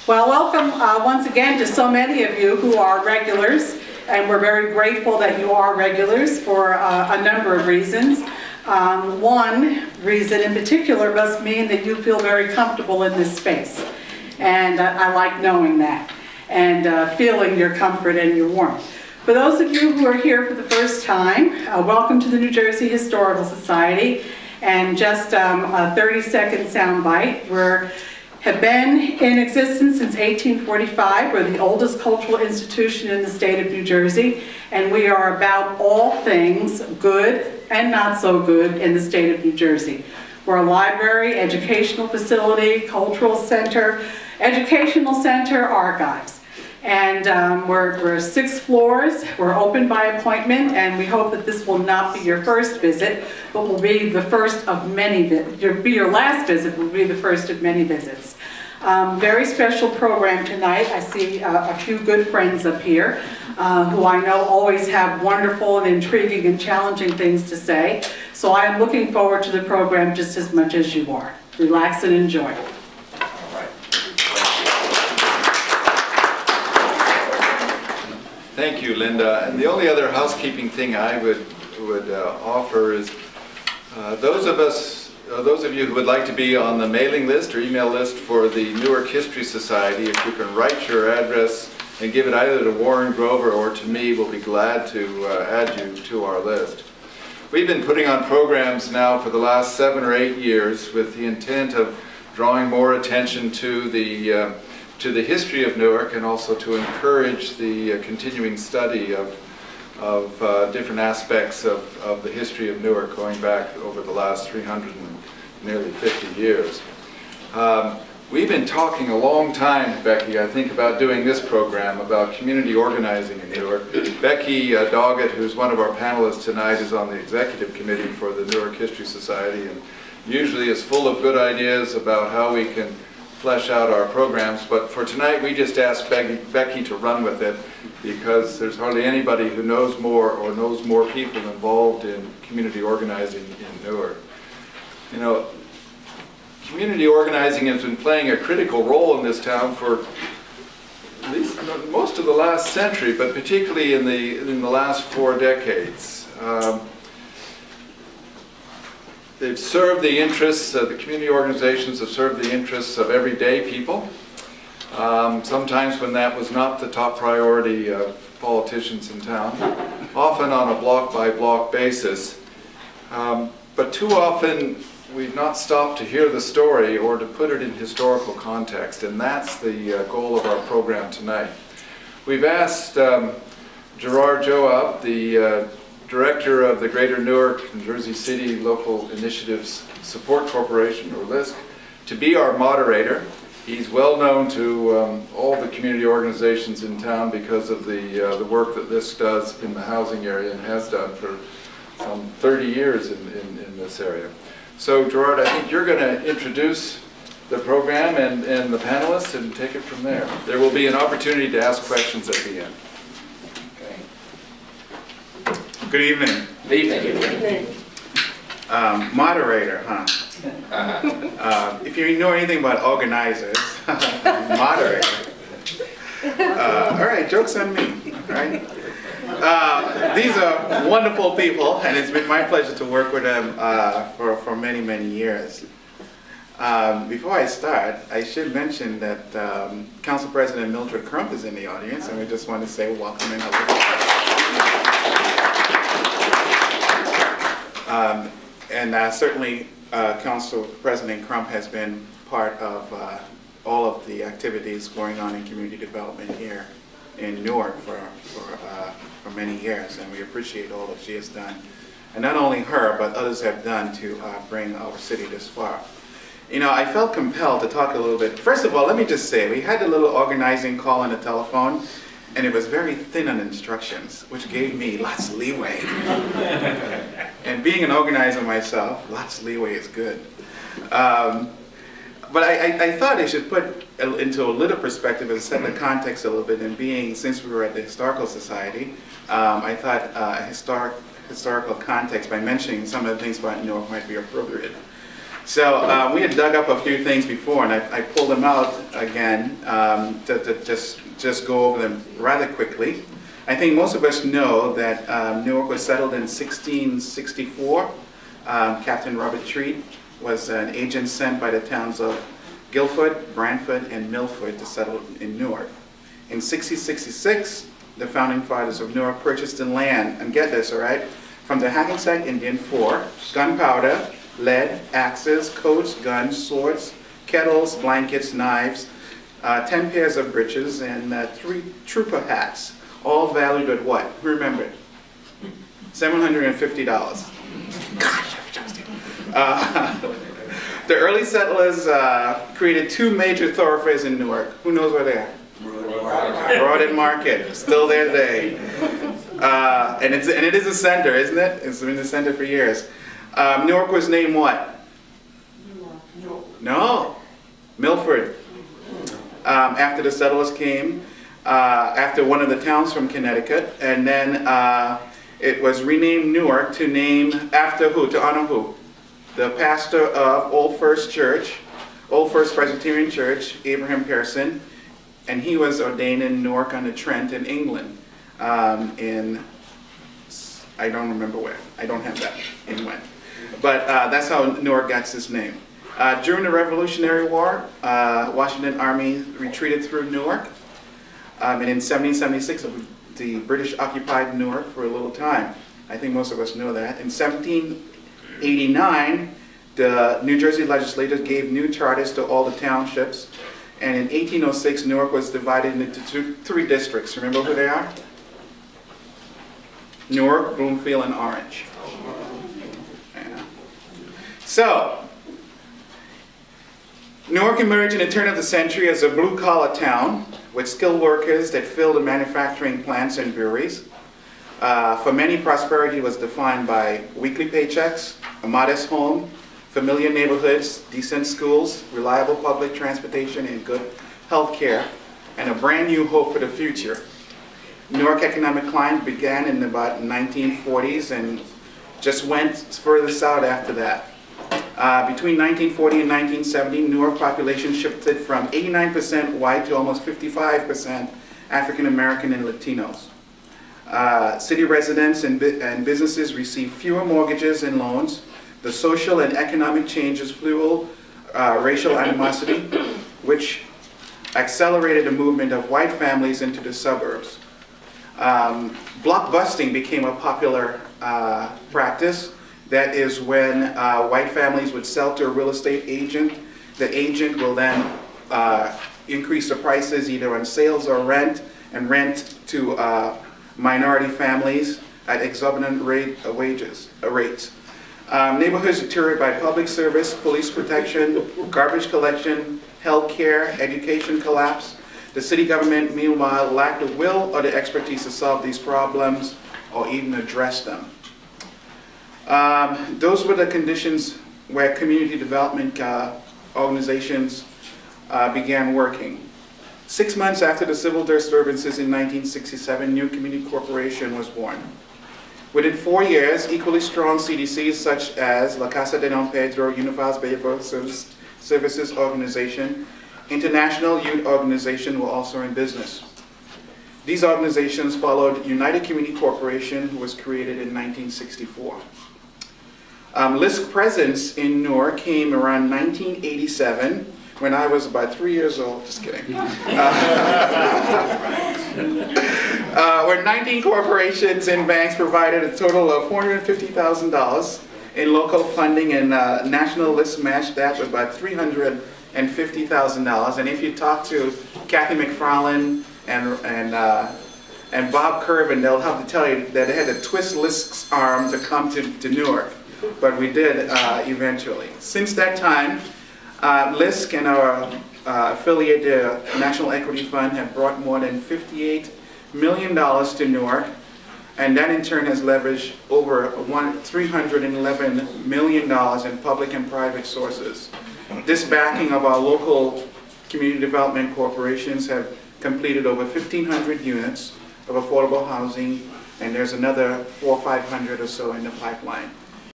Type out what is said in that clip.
Well, welcome once again to so many of you who are regulars, and we're very grateful that you are regulars for a number of reasons. One reason in particular must mean that you feel very comfortable in this space, and I like knowing that and feeling your comfort and your warmth. For those of you who are here for the first time, welcome to the New Jersey Historical Society, and just a 30-second soundbite. We have been in existence since 1845. We're the oldest cultural institution in the state of New Jersey, and we are about all things good and not so good in the state of New Jersey. We're a library, educational facility, cultural center, educational center, archives. And we're 6 floors, we're open by appointment, and we hope that this will not be your first visit, but will be the first of many visits. Your last visit will be the first of many visits. Very special program tonight. I see a few good friends up here who I know always have wonderful and intriguing and challenging things to say. So I am looking forward to the program just as much as you are. Relax and enjoy. Thank you, Linda. And the only other housekeeping thing I would offer is those of you who would like to be on the mailing list or email list for the Newark History Society, if you can write your address and give it either to Warren Grover or to me, we'll be glad to add you to our list. We've been putting on programs now for the last 7 or 8 years with the intent of drawing more attention to the history of Newark, and also to encourage the continuing study of different aspects of the history of Newark going back over the last 350 years. We've been talking a long time, Becky, I think, about doing this program, about community organizing in Newark. Becky Doggett, who's one of our panelists tonight, is on the executive committee for the Newark History Society, and usually is full of good ideas about how we can flesh out our programs, but for tonight we just asked Becky to run with it, because there's hardly anybody who knows more or knows more people involved in community organizing in Newark. You know, community organizing has been playing a critical role in this town for at least most of the last century, but particularly in the last 4 decades. They've served the interests, the community organizations have served the interests of everyday people, sometimes when that was not the top priority of politicians in town, often on a block-by-block basis. But too often we've not stopped to hear the story or to put it in historical context, and that's the goal of our program tonight. We've asked Gerald Joab, the Director of the Greater Newark, New Jersey City Local Initiatives Support Corporation, or LISC, to be our moderator. He's well known to all the community organizations in town because of the work that LISC does in the housing area and has done for some 30 years in this area. So Gerard, I think you're going to introduce the program and the panelists and take it from there. There will be an opportunity to ask questions at the end. Good evening. Good evening. Moderator, huh? If you know anything about organizers, moderator. All right, joke's on me, right? These are wonderful people, and it's been my pleasure to work with them for many, many years. Before I start, I should mention that Council President Mildred Crump is in the audience, and we just want to say welcome and hello. Certainly, Council President Crump has been part of all of the activities going on in community development here in Newark for many years, and we appreciate all that she has done. And not only her, but others have done to bring our city this far. You know, I felt compelled to talk a little bit. First of all, let me just say, we had a little organizing call on the telephone, and it was very thin on instructions, which gave me lots of leeway. And being an organizer myself, lots of leeway is good. But I thought I should put into a little perspective and set the context a little bit, and being, since we were at the Historical Society, I thought a historical context by mentioning some of the things about Newark might be appropriate. So we had dug up a few things before, and I pulled them out again to just go over them rather quickly. I think most of us know that Newark was settled in 1664. Captain Robert Treat was an agent sent by the towns of Guilford, Brantford, and Milford to settle in Newark. In 1666, the founding fathers of Newark purchased the land, and get this, all right, from the Hackensack Indian for gunpowder, lead, axes, coats, guns, swords, kettles, blankets, knives, 10 pairs of breeches, and 3 trooper hats, all valued at what? Who remembered? $750. Gosh, the early settlers created 2 major thoroughfares in Newark. Who knows where they are? Broad and Market, still there today. And it is a center, isn't it? It's been the center for years. Newark was named what? No. Milford. After the settlers came, after one of the towns from Connecticut, and then it was renamed Newark to name after who? To honor who? The pastor of Old First Church, Old First Presbyterian Church, Abraham Pearson, and he was ordained in Newark-on-the-Trent in England. I don't remember where. I don't have that in when. But that's how Newark got its name. During the Revolutionary War, Washington Army retreated through Newark. And in 1776, the British occupied Newark for a little time. I think most of us know that. In 1789, the New Jersey legislators gave new charters to all the townships. And in 1806, Newark was divided into 3 districts. Remember who they are? Newark, Bloomfield, and Orange. Yeah. So, Newark emerged in the turn of the century as a blue-collar town with skilled workers that filled the manufacturing plants and breweries. For many, prosperity was defined by weekly paychecks, a modest home, familiar neighborhoods, decent schools, reliable public transportation, and good health care, and a brand new hope for the future. Newark economic climb began in about 1940s and just went further south after that. Between 1940 and 1970, Newark population shifted from 89% white to almost 55% African American and Latinos. City residents and businesses received fewer mortgages and loans. The social and economic changes fueled racial animosity, which accelerated the movement of white families into the suburbs. Blockbusting became a popular practice. That is when white families would sell to a real estate agent. The agent will then increase the prices either on sales or rent, and rent to minority families at exorbitant rates. Neighborhoods deteriorated by public service, police protection, garbage collection, health care, education collapse. The city government, meanwhile, lacked the will or the expertise to solve these problems or even address them. Those were the conditions where community development organizations began working. 6 months after the civil disturbances in 1967, New Community Corporation was born. Within 4 years, equally strong CDCs such as La Casa de Don Pedro, Unified Behavioral Services Organization, International Youth Organization were also in business. These organizations followed United Community Corporation, who was created in 1964. LISC presence in Newark came around 1987, when I was about 3 years old. Just kidding. Where 19 corporations and banks provided a total of $450,000 in local funding, and national LISC matched that with about $350,000. And if you talk to Kathy McFarland and Bob Curvin, they'll have to tell you that they had to twist LISC's arm to come to Newark. But we did eventually. Since that time, LISC and our affiliate, the National Equity Fund, have brought more than $58 million to Newark, and that in turn has leveraged over $311 million in public and private sources. This backing of our local community development corporations have completed over 1,500 units of affordable housing, and there's another 400 or 500 or so in the pipeline.